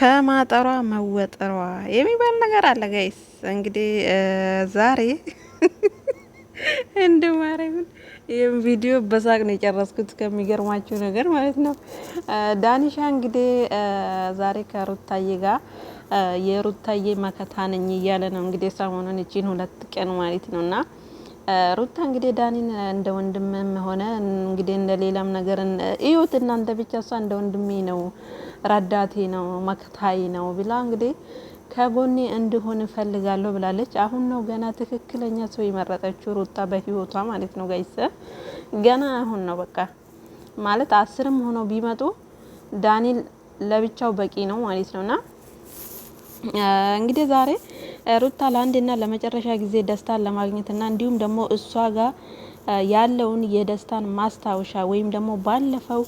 ከማጠሯ መወጠሯ የሚባል ነገር አለ ጋይስ። እንግዲህ ዛሬ እንደ ማርያምን ይህም ቪዲዮ በሳቅ ነው የጨረስኩት ከሚገርማችሁ ነገር ማለት ነው። ዳኒሻ እንግዲህ ዛሬ ከሩታዬ ጋር የሩታዬ መከታ ነኝ እያለ ነው እንግዲህ ሰሞኑን እቺን 2 ቀን ማለት ነውና ሩታ እንግዲህ ዳኒን እንደ ወንድምም ሆነ እንግዲህ እንደ ሌላም ነገር እዩት እናንተ ብቻ እሷ እንደ ወንድሜ ነው ረዳቴ ነው መከታዬ ነው ብላ እንግዲህ ከጎኔ እንድሆን እፈልጋለሁ ብላለች። አሁን ነው ገና ትክክለኛ ሰው የመረጠችው ሩታ በህይወቷ ማለት ነው ጋይስ። ገና አሁን ነው በቃ ማለት 10ም ሆነው ቢመጡ ዳኒል ለብቻው በቂ ነው ማለት ነውና እንግዲህ ዛሬ ሩታ ለአንድና ለመጨረሻ ጊዜ ደስታን ለማግኘትና እንዲሁም ደግሞ እሷ ጋር ያለውን የደስታን ማስታወሻ ወይም ደግሞ ባለፈው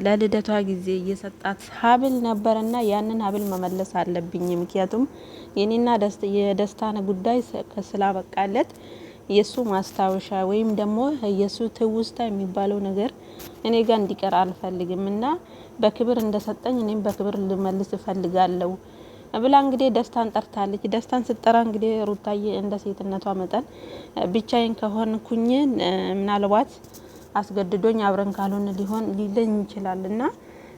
ለልደቷ ጊዜ የሰጣት ሀብል ነበርና ያንን ሀብል መመለስ አለብኝ። ምክንያቱም የኔና የደስታን ጉዳይ ስላበቃለት የሱ ማስታወሻ ወይም ደግሞ የሱ ትውስታ የሚባለው ነገር እኔ ጋር እንዲቀር አልፈልግም እና በክብር እንደሰጠኝ እኔም በክብር ልመልስ እፈልጋለሁ ብላ እንግዲህ ደስታን ጠርታለች። ደስታን ስትጠራ እንግዲህ ሩታዬ እንደ ሴትነቷ መጠን ብቻዬን ከሆንኩኝ ምናልባት አስገድዶኝ አብረን ካልሆነ ሊለኝ ይችላልና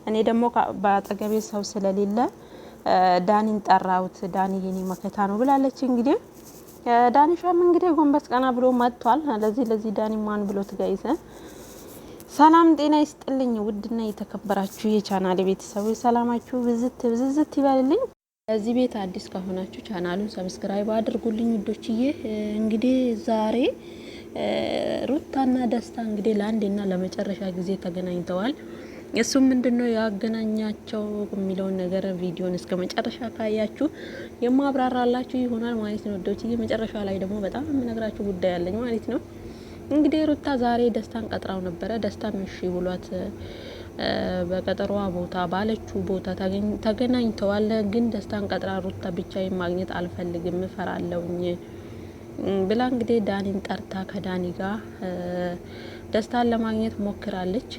እኔ ደግሞ በአጠገቤ ሰው ስለሌለ ዳኒን ጠራውት። ዳኒ የኔ መከታ ነው ብላለች። እንግዲህ ዳኒሻም እንግዲህ ጎንበስ ቀና ብሎ መጥቷል። ለዚህ ዳኒ ማን ብሎ ትጋይዘ። ሰላም ጤና ይስጥልኝ ውድና የተከበራችሁ የቻናል ቤተሰቦች ሰላማችሁ ብዝት ይበልልኝ። ለዚህ ቤት አዲስ ከሆናችሁ ቻናሉን ሰብስክራይብ አድርጉልኝ ውዶችዬ። እንግዲህ ዛሬ ሩታና ደስታ እንግዲህ ለአንዴና ለመጨረሻ ጊዜ ተገናኝተዋል። እሱም ምንድነው ያገናኛቸው የሚለውን ነገር ቪዲዮን እስከ መጨረሻ ካያችሁ የማብራራላችሁ ይሆናል ማለት ነው ውዶችዬ። መጨረሻ ላይ ደግሞ በጣም የምነግራችሁ ጉዳይ አለኝ ማለት ነው። እንግዲህ ሩታ ዛሬ ደስታን ቀጥራው ነበረ። ደስታም እሺ ብሏት በቀጠሯ ቦታ ባለችው ቦታ ተገናኝተዋል። ግን ደስታን ቀጥራ ሩታ ብቻዬን ማግኘት አልፈልግም እፈራለሁኝ ብላ እንግዲህ ዳኒን ጠርታ ከዳኒ ጋር ደስታን ለማግኘት ሞክራለች።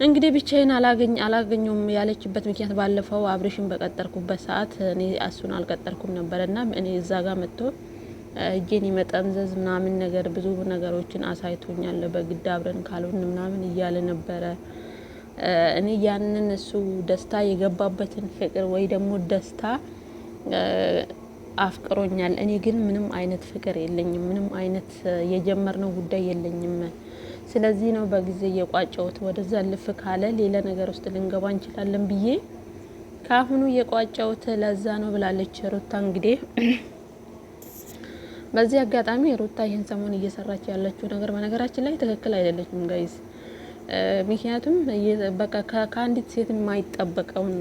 እንግዲህ ብቻዬን አላገኘውም ያለችበት ምክንያት ባለፈው አብሬሽን በቀጠርኩበት ሰዓት እኔ እሱን አልቀጠርኩም ነበርና እኔ እዛ ጋር መጥቶ እጄን ይመጠምዘዝ ምናምን ነገር ብዙ ነገሮችን አሳይቶኛል። በግድ አብረን ካልሆን ምናምን እያለ ነበረ። እኔ ያንን እሱ ደስታ የገባበትን ፍቅር ወይ ደግሞ ደስታ አፍቅሮኛል። እኔ ግን ምንም አይነት ፍቅር የለኝም፣ ምንም አይነት የጀመርነው ጉዳይ የለኝም። ስለዚህ ነው በጊዜ የቋጨውት። ወደዛ ልፍ ካለ ሌላ ነገር ውስጥ ልንገባ እንችላለን ብዬ ካሁኑ የቋጨውት ለዛ ነው ብላለች ሩታ። እንግዲህ በዚህ አጋጣሚ ሩታ ይህን ሰሞን እየሰራች ያለችው ነገር በነገራችን ላይ ትክክል አይደለችም ጋይስ። ምክንያቱም በቃ ከአንዲት ሴት የማይጠበቀውን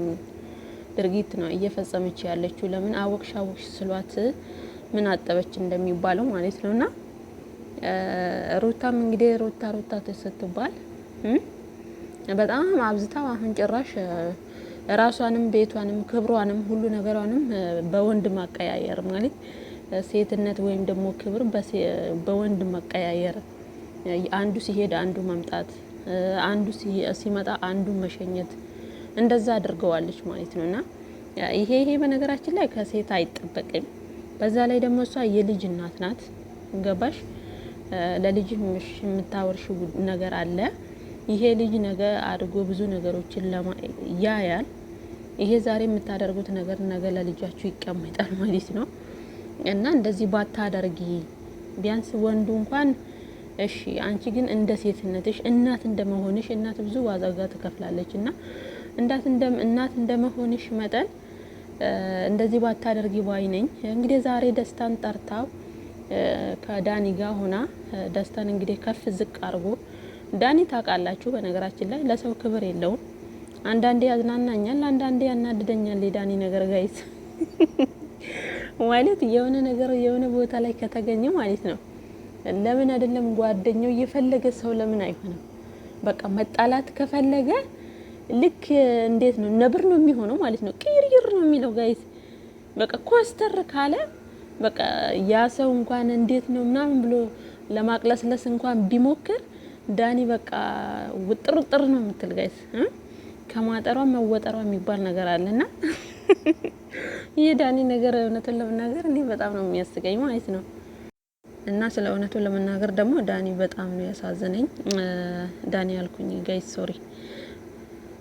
ድርጊት ነው እየፈጸመች ያለችው። ለምን አወቅሽ ስሏት ምን አጠበች እንደሚባለው ማለት ነውና ሩታም እንግዲህ ሩታ ስትባል በጣም አብዝታ አሁን ጭራሽ ራሷንም ቤቷንም ክብሯንም ሁሉ ነገሯንም በወንድ ማቀያየር ማለት ሴትነት ወይም ደግሞ ክብር በወንድ መቀያየር፣ አንዱ ሲሄድ አንዱ መምጣት፣ አንዱ ሲመጣ አንዱ መሸኘት እንደዛ አድርገዋለች ማለት ነውና ይሄ በነገራችን ላይ ከሴት አይጠበቅም። በዛ ላይ ደግሞ እሷ የልጅ እናት ናት። ገባሽ? ለልጅ የምታወርሽ ነገር አለ። ይሄ ልጅ ነገ አድጎ ብዙ ነገሮችን ያያል። ይሄ ዛሬ የምታደርጉት ነገር ነገ ለልጃችሁ ይቀመጣል ማለት ነው። እና እንደዚህ ባታደርጊ ቢያንስ ወንዱ እንኳን እሺ፣ አንቺ ግን እንደ ሴትነትሽ እናት እንደመሆንሽ እናት ብዙ ዋጋ ትከፍላለች እና እናት እንደመሆንሽ መጠን እንደዚህ ባታደርጊ ባይ ነኝ። እንግዲህ ዛሬ ደስታን ጠርታው ከዳኒ ጋር ሆና ደስታን እንግዲህ ከፍ ዝቅ አድርጎ ዳኒ ታውቃላችሁ፣ በነገራችን ላይ ለሰው ክብር የለውም። አንዳንዴ ያዝናናኛል፣ አንዳንዴ ያናድደኛል የዳኒ ነገር ጋይስ ማለት የሆነ ነገር የሆነ ቦታ ላይ ከተገኘ ማለት ነው ለምን አይደለም ጓደኛው የፈለገ ሰው ለምን አይሆንም? በቃ መጣላት ከፈለገ ልክ እንዴት ነው ነብር ነው የሚሆነው ማለት ነው። ቅይር ነው የሚለው ጋይስ። በቃ ኮስተር ካለ በቃ ያ ሰው እንኳን እንዴት ነው ምናምን ብሎ ለማቅለስለስ እንኳን ቢሞክር ዳኒ በቃ ውጥር ነው የምትል ጋይስ። ከማጠሯ መወጠሯ የሚባል ነገር አለና የዳኒ ነገር እውነቱን ለመናገር እኔ በጣም ነው የሚያስቀኝ ማለት ነው። እና ስለ እውነቱን ለመናገር ደግሞ ዳኒ በጣም ነው ያሳዘነኝ። ዳኒ ያልኩኝ ጋይስ ሶሪ፣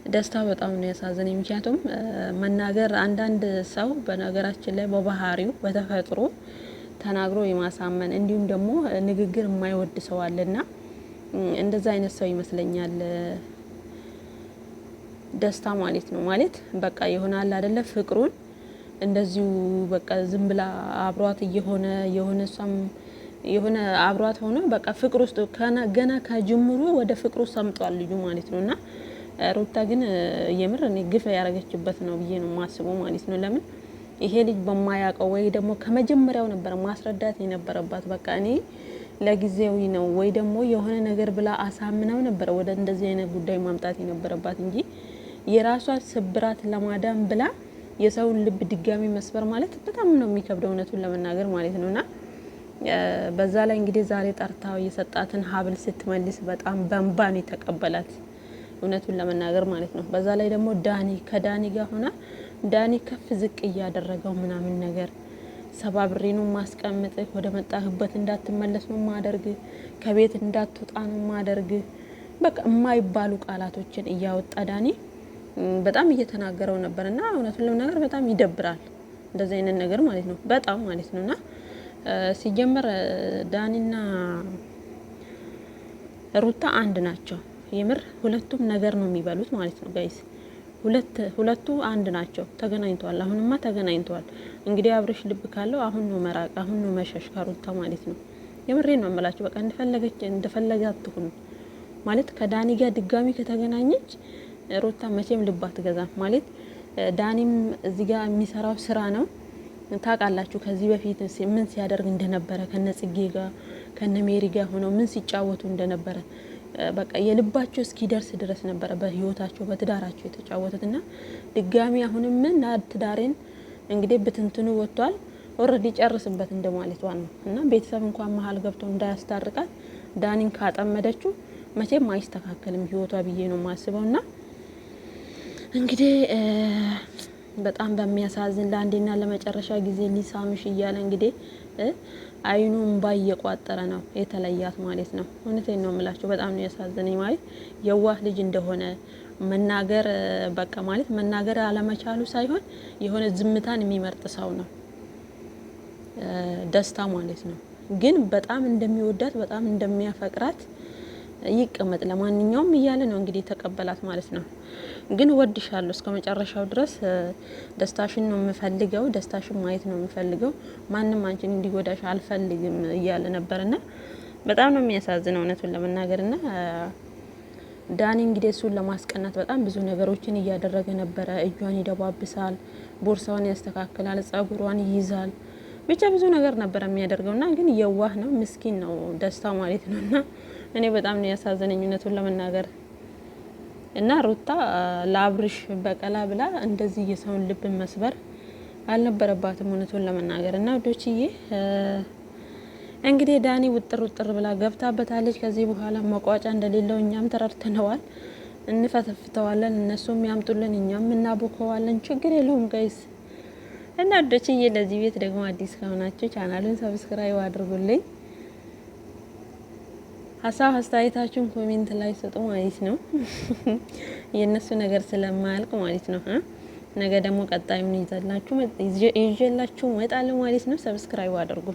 ደስታ በጣም ነው ያሳዘነኝ። ምክንያቱም መናገር አንዳንድ ሰው በነገራችን ላይ በባህሪው በተፈጥሮ ተናግሮ የማሳመን እንዲሁም ደግሞ ንግግር የማይወድ ሰው አለና እንደዛ አይነት ሰው ይመስለኛል ደስታ ማለት ነው። ማለት በቃ ይሆናል አይደለ? ፍቅሩን እንደዚሁ በቃ ዝም ብላ አብሯት የሆነ እሷም የሆነ አብሯት ሆኖ በቃ ፍቅር ውስጥ ገና ከጅምሩ ወደ ፍቅሩ ሰምጧል ልጁ ማለት ነውና ሩታ ግን የምር እኔ ግፍ ያረገችበት ነው ብዬ ነው ማስበው ማለት ነው። ለምን ይሄ ልጅ በማያውቀው ወይ ደግሞ ከመጀመሪያው ነበር ማስረዳት የነበረባት። በቃ እኔ ለጊዜው ነው ወይ ደግሞ የሆነ ነገር ብላ አሳምነው ነበር ወደ እንደዚህ አይነት ጉዳይ ማምጣት የነበረባት እንጂ የራሷ ስብራት ለማዳም ብላ የሰውን ልብ ድጋሚ መስበር ማለት በጣም ነው የሚከብደው እውነቱን ለመናገር ማለት ነውና በዛ ላይ እንግዲህ ዛሬ ጠርታው የሰጣትን ሀብል ስትመልስ በጣም በእንባን የተቀበላት እውነቱን ለመናገር ማለት ነው። በዛ ላይ ደግሞ ከዳኒ ጋር ሆና ዳኒ ከፍ ዝቅ እያደረገው ምናምን ነገር ሰባብሬ ነው ማስቀምጥ፣ ወደ መጣህበት እንዳትመለስ ነው ማደርግ፣ ከቤት እንዳትወጣ ነው ማደርግ፣ በቃ የማይባሉ ቃላቶችን እያወጣ ዳኒ በጣም እየተናገረው ነበርና እውነቱን ለመናገር በጣም ይደብራል እንደዚህ አይነት ነገር ማለት ነው። በጣም ማለት ነውና ሲጀመር ዳኒና ሩታ አንድ ናቸው። የምር ሁለቱም ነገር ነው የሚበሉት ማለት ነው ጋይስ። ሁለቱ አንድ ናቸው፣ ተገናኝተዋል። አሁንማ ተገናኝተዋል። እንግዲህ አብርሽ ልብ ካለው አሁን ነው መራቅ፣ አሁን ነው መሸሽ ከሩታ ማለት ነው። የምሬን ነው የምላችሁ። በቃ እንደፈለገ አትሁን ማለት ከዳኒ ጋር ድጋሚ ከተገናኘች ሩታ መቼም ልብ አትገዛም ማለት ዳኒም እዚህ ጋር የሚሰራው ስራ ነው ታውቃላችሁ። ከዚህ በፊት ምን ሲያደርግ እንደነበረ ከነጽጌ ጋር ከነሜሪ ጋር ሆነው ምን ሲጫወቱ እንደነበረ በቃ የልባቸው እስኪደርስ ድረስ ነበረ በህይወታቸው በትዳራቸው የተጫወቱትና ድጋሚ አሁንም ምን ትዳሬን እንግዲህ ብትንትኑ ወጥቷል። ኦሬዲ ጨርስበት እንደማለት ነው እና ቤተሰብ እንኳን መሀል ገብቶ እንዳያስታርቃት ዳኒን ካጠመደችው መቼም አይስተካከልም ህይወቷ ብዬ ነው ማስበውና እንግዲህ በጣም በሚያሳዝን ለአንዴና ለመጨረሻ ጊዜ ሊሳምሽ እያለ እንግዲህ አይኑ እንባ እየቋጠረ ነው የተለያት ማለት ነው። እውነቴን ነው የምላችሁ። በጣም ነው ያሳዘነኝ ማለት የዋህ ልጅ እንደሆነ መናገር በቃ ማለት መናገር አለመቻሉ ሳይሆን የሆነ ዝምታን የሚመርጥ ሰው ነው ደስታ ማለት ነው። ግን በጣም እንደሚወዳት በጣም እንደሚያፈቅራት ይቀመጥ ለማንኛውም እያለ ነው እንግዲህ ተቀበላት ማለት ነው። ግን ወድሻለሁ እስከ መጨረሻው ድረስ ደስታሽን ነው የምፈልገው፣ ደስታሽን ማየት ነው የምፈልገው፣ ማንም አንቺን እንዲጎዳሽ አልፈልግም እያለ ነበርና በጣም ነው የሚያሳዝነው እውነቱን ለመናገርና ዳኒ እንግዲህ እሱን ለማስቀናት በጣም ብዙ ነገሮችን እያደረገ ነበረ። እጇን ይደባብሳል፣ ቦርሳዋን ያስተካክላል፣ ጸጉሯን ይይዛል፣ ብቻ ብዙ ነገር ነበር የሚያደርገውና ግን የዋህ ነው ምስኪን ነው ደስታ ማለት ነውና እኔ በጣም ነው ያሳዘነኝ እውነቱን ለመናገር እና ሩታ ለአብርሽ በቀላ ብላ እንደዚህ የሰውን ልብ መስበር አልነበረባትም እውነቱን ለመናገር እና ወዶችዬ እንግዲህ ዳኒ ውጥር ብላ ገብታበታለች። ከዚህ በኋላ መቋጫ እንደሌለው እኛም ተረድተነዋል። እንፈተፍተዋለን፣ እነሱም ያምጡልን፣ እኛም እናቦከዋለን። ችግር የለውም ጋይስ እና ወዶችዬ ለዚህ ቤት ደግሞ አዲስ ከሆናችሁ ቻናሉን ሰብስክራይብ አድርጉልኝ። ሀሳብ አስተያየታችሁን ኮሜንት ላይ ስጡ ማለት ነው። የነሱ ነገር ስለማያልቅ ማለት ነው። ነገ ደግሞ ቀጣዩን ይዤላችሁ እመጣለሁ ማለት ነው። ሰብስክራይብ አድርጉ።